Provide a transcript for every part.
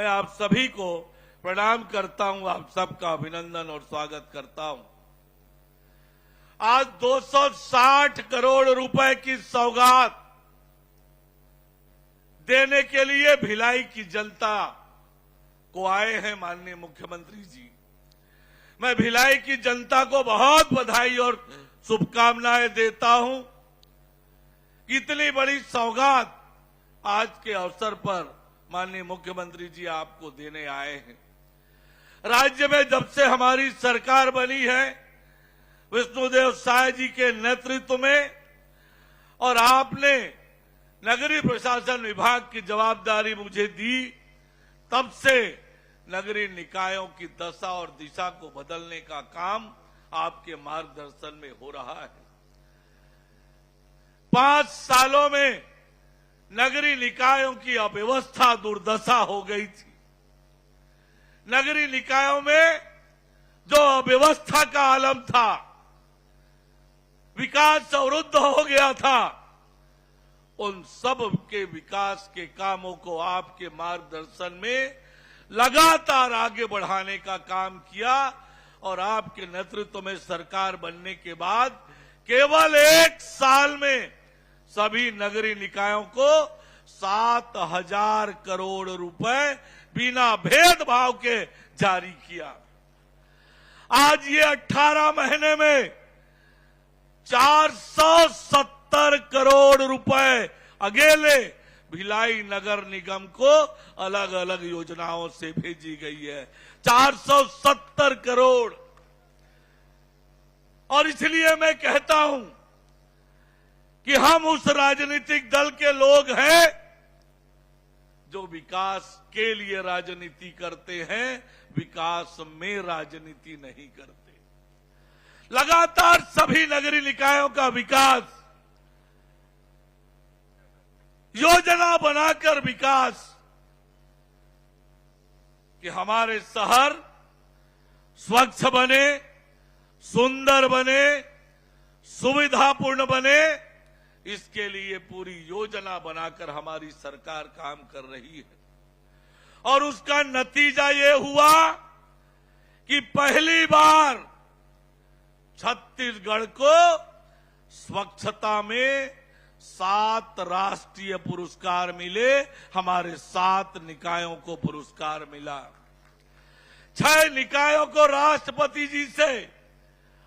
मैं आप सभी को प्रणाम करता हूं, आप सबका अभिनंदन और स्वागत करता हूं। आज 260 करोड़ रुपए की सौगात देने के लिए भिलाई की जनता को आए हैं माननीय मुख्यमंत्री जी। मैं भिलाई की जनता को बहुत बधाई और शुभकामनाएं देता हूं। इतनी बड़ी सौगात आज के अवसर पर माननीय मुख्यमंत्री जी आपको देने आए हैं। राज्य में जब से हमारी सरकार बनी है विष्णुदेव साय जी के नेतृत्व में, और आपने नगरीय प्रशासन विभाग की जवाबदारी मुझे दी, तब से नगरीय निकायों की दशा और दिशा को बदलने का काम आपके मार्गदर्शन में हो रहा है। 5 सालों में नगरीय निकायों की अव्यवस्था दुर्दशा हो गई थी। नगरीय निकायों में जो अव्यवस्था का आलम था, विकास अवरुद्ध हो गया था, उन सब के विकास के कामों को आपके मार्गदर्शन में लगातार आगे बढ़ाने का काम किया, और आपके नेतृत्व में सरकार बनने के बाद केवल 1 साल में सभी नगरीय निकायों को 7,000 करोड़ रुपए बिना भेदभाव के जारी किया। आज ये 18 महीने में 470 करोड़ रुपए अकेले भिलाई नगर निगम को अलग अलग योजनाओं से भेजी गई है। 470 करोड़। और इसलिए मैं कहता हूं कि हम उस राजनीतिक दल के लोग हैं जो विकास के लिए राजनीति करते हैं, विकास में राजनीति नहीं करते। लगातार सभी नगरीय निकायों का विकास, योजना बनाकर विकास, कि हमारे शहर स्वच्छ बने, सुंदर बने, सुविधापूर्ण बने, इसके लिए पूरी योजना बनाकर हमारी सरकार काम कर रही है। और उसका नतीजा ये हुआ कि पहली बार छत्तीसगढ़ को स्वच्छता में 7 राष्ट्रीय पुरस्कार मिले। हमारे 7 निकायों को पुरस्कार मिला। 6 निकायों को राष्ट्रपति जी से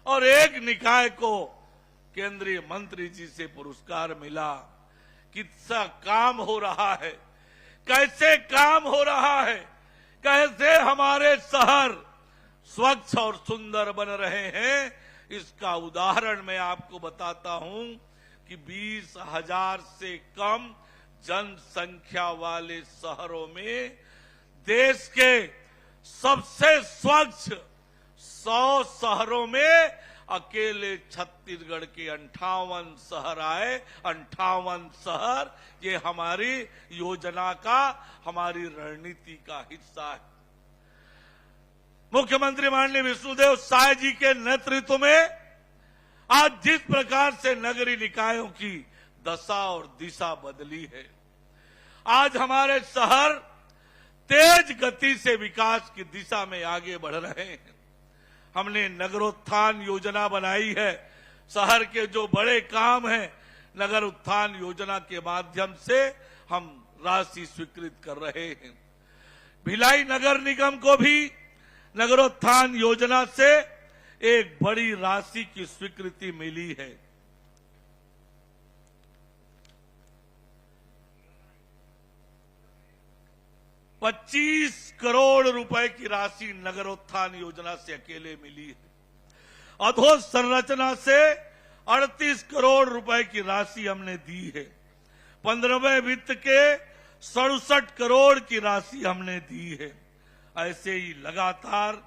और 1 निकाय को केंद्रीय मंत्री जी से पुरस्कार मिला। कितना काम हो रहा है, कैसे काम हो रहा है, कैसे हमारे शहर स्वच्छ और सुंदर बन रहे हैं, इसका उदाहरण मैं आपको बताता हूं कि 20,000 से कम जनसंख्या वाले शहरों में देश के सबसे स्वच्छ 100 शहरों में अकेले छत्तीसगढ़ के 58 शहर आए। 58 शहर, ये हमारी योजना का, हमारी रणनीति का हिस्सा है। मुख्यमंत्री माननीय विष्णुदेव साय जी के नेतृत्व में आज जिस प्रकार से नगरीय निकायों की दशा और दिशा बदली है, आज हमारे शहर तेज गति से विकास की दिशा में आगे बढ़ रहे हैं। हमने नगरोत्थान योजना बनाई है। शहर के जो बड़े काम हैं, नगर उत्थान योजना के माध्यम से हम राशि स्वीकृत कर रहे हैं। भिलाई नगर निगम को भी नगरोत्थान योजना से एक बड़ी राशि की स्वीकृति मिली है। ₹25 करोड़ रुपए की राशि नगरोत्थान योजना से अकेले मिली है। अधोसंरचना से 38 करोड़ रुपए की राशि हमने दी है। 15वें वित्त के 67 करोड़ की राशि हमने दी है। ऐसे ही लगातार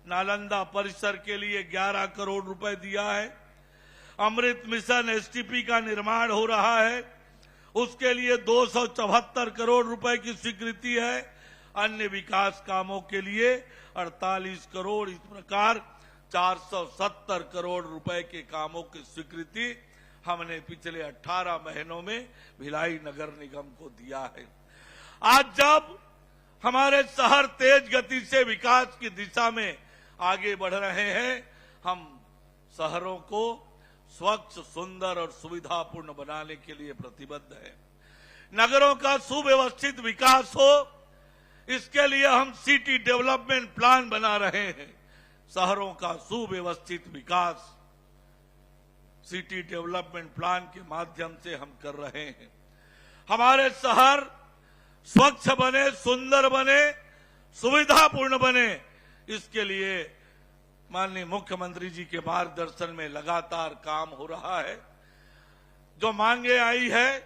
नालंदा परिसर के लिए 11 करोड़ रुपए दिया है। अमृत मिशन एसटीपी का निर्माण हो रहा है, उसके लिए 274 करोड़ रुपए की स्वीकृति है। अन्य विकास कामों के लिए 48 करोड़, इस प्रकार 470 करोड़ रुपए के कामों की स्वीकृति हमने पिछले 18 महीनों में भिलाई नगर निगम को दिया है। आज जब हमारे शहर तेज गति से विकास की दिशा में आगे बढ़ रहे हैं। हम शहरों को स्वच्छ, सुंदर और सुविधापूर्ण बनाने के लिए प्रतिबद्ध हैं। नगरों का सुव्यवस्थित विकास हो, इसके लिए हम सिटी डेवलपमेंट प्लान बना रहे हैं। शहरों का सुव्यवस्थित विकास सिटी डेवलपमेंट प्लान के माध्यम से हम कर रहे हैं। हमारे शहर स्वच्छ बने, सुंदर बने, सुविधापूर्ण बने, इसके लिए माननीय मुख्यमंत्री जी के मार्गदर्शन में लगातार काम हो रहा है। जो मांगे आई है,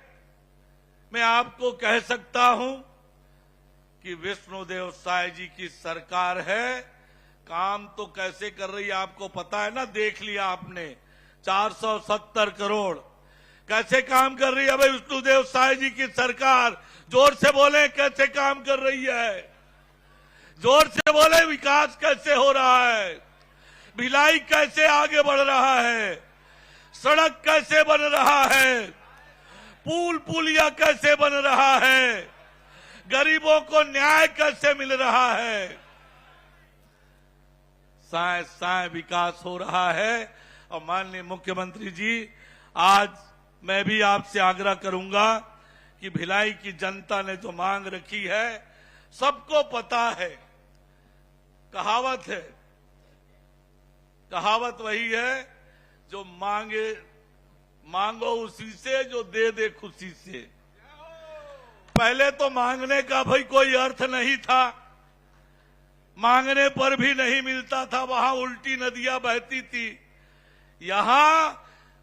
मैं आपको कह सकता हूं कि विष्णुदेव साय जी की सरकार है। काम तो कैसे कर रही है आपको पता है ना, देख लिया आपने। 470 करोड़ कैसे काम कर रही है भाई विष्णुदेव साय जी की सरकार। जोर से बोले कैसे काम कर रही है, जोर से बोले विकास कैसे हो रहा है, भिलाई कैसे आगे बढ़ रहा है, सड़क कैसे बन रहा है, पुल पुलिया कैसे बन रहा है, गरीबों को न्याय कैसे मिल रहा है। साए साए विकास हो रहा है। और माननीय मुख्यमंत्री जी, आज मैं भी आपसे आग्रह करूंगा कि भिलाई की जनता ने जो मांग रखी है, सबको पता है। कहावत वही है, जो मांगो उसी से, जो दे दे खुशी से। पहले तो मांगने का भाई कोई अर्थ नहीं था, मांगने पर भी नहीं मिलता था, वहां उल्टी नदियां बहती थी। यहां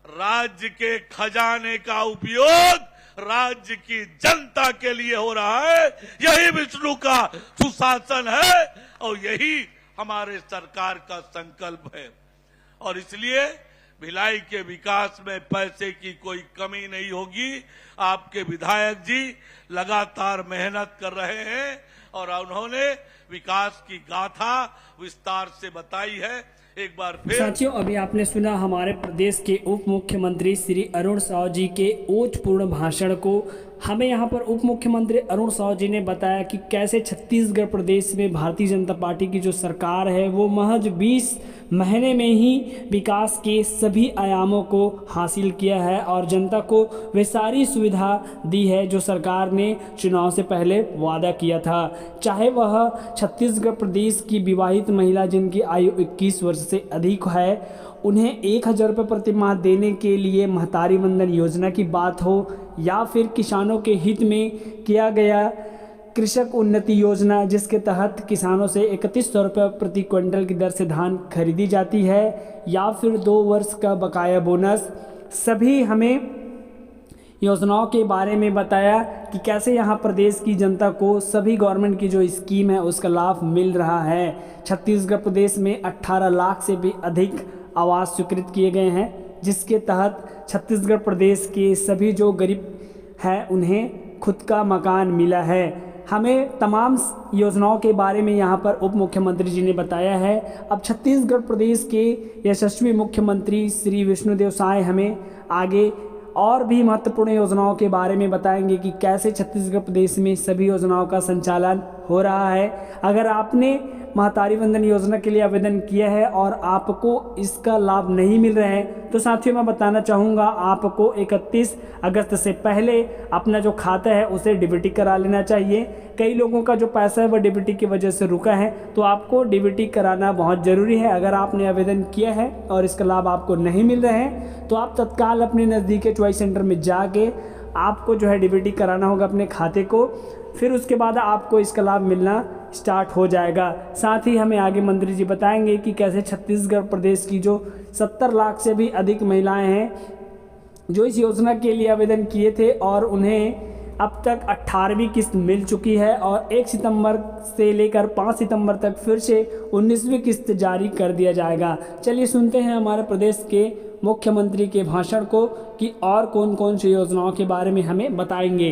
राज्य के खजाने का उपयोग राज्य की जनता के लिए हो रहा है। यही विष्णु का सुशासन है और यही हमारे सरकार का संकल्प है। और इसलिए भिलाई के विकास में पैसे की कोई कमी नहीं होगी। आपके विधायक जी लगातार मेहनत कर रहे हैं और उन्होंने विकास की गाथा विस्तार से बताई है। एक बार फिर साथियों, अभी आपने सुना हमारे प्रदेश के उप मुख्यमंत्री श्री अरुण साव जी के ओजपूर्ण भाषण को। हमें यहाँ पर उप मुख्यमंत्री अरुण साव जी ने बताया कि कैसे छत्तीसगढ़ प्रदेश में भारतीय जनता पार्टी की जो सरकार है वो महज 20 महीने में ही विकास के सभी आयामों को हासिल किया है और जनता को वे सारी सुविधा दी है जो सरकार ने चुनाव से पहले वादा किया था। चाहे वह छत्तीसगढ़ प्रदेश की विवाहित महिला जिनकी आयु 21 वर्ष से अधिक है, उन्हें 1000 रुपये प्रति माह देने के लिए महतारी वंदन योजना की बात हो, या फिर किसानों के हित में किया गया कृषक उन्नति योजना जिसके तहत किसानों से 3100 रुपये प्रति क्विंटल की दर से धान खरीदी जाती है, या फिर 2 वर्ष का बकाया बोनस। सभी हमें योजनाओं के बारे में बताया कि कैसे यहाँ प्रदेश की जनता को सभी गवर्नमेंट की जो स्कीम है उसका लाभ मिल रहा है। छत्तीसगढ़ प्रदेश में 18 लाख से भी अधिक आवास स्वीकृत किए गए हैं, जिसके तहत छत्तीसगढ़ प्रदेश के सभी जो गरीब हैं उन्हें खुद का मकान मिला है। हमें तमाम योजनाओं के बारे में यहाँ पर उप मुख्यमंत्री जी ने बताया है। अब छत्तीसगढ़ प्रदेश के यशस्वी मुख्यमंत्री श्री विष्णुदेव साय हमें आगे और भी महत्वपूर्ण योजनाओं के बारे में बताएंगे कि कैसे छत्तीसगढ़ प्रदेश में सभी योजनाओं का संचालन हो रहा है। अगर आपने महतारी वंदन योजना के लिए आवेदन किया है और आपको इसका लाभ नहीं मिल रहा है, तो साथियों मैं बताना चाहूँगा आपको 31 अगस्त से पहले अपना जो खाता है उसे डीबीटी करा लेना चाहिए। कई लोगों का जो पैसा है वह डीबीटी की वजह से रुका है, तो आपको डीबीटी कराना बहुत ज़रूरी है। अगर आपने आवेदन किया है और इसका लाभ आपको नहीं मिल रहा है तो आप तत्काल अपने नज़दीकी चॉइस सेंटर में जाके आपको जो है डीबीटी कराना होगा अपने खाते को, फिर उसके बाद आपको इसका लाभ मिलना स्टार्ट हो जाएगा। साथ ही हमें आगे मंत्री जी बताएंगे कि कैसे छत्तीसगढ़ प्रदेश की जो 70 लाख से भी अधिक महिलाएं हैं जो इस योजना के लिए आवेदन किए थे और उन्हें अब तक 18वीं किस्त मिल चुकी है और 1 सितंबर से लेकर 5 सितंबर तक फिर से 19वीं किस्त जारी कर दिया जाएगा। चलिए सुनते हैं हमारे प्रदेश के मुख्यमंत्री के भाषण को कि और कौन कौन सी योजनाओं के बारे में हमें बताएंगे।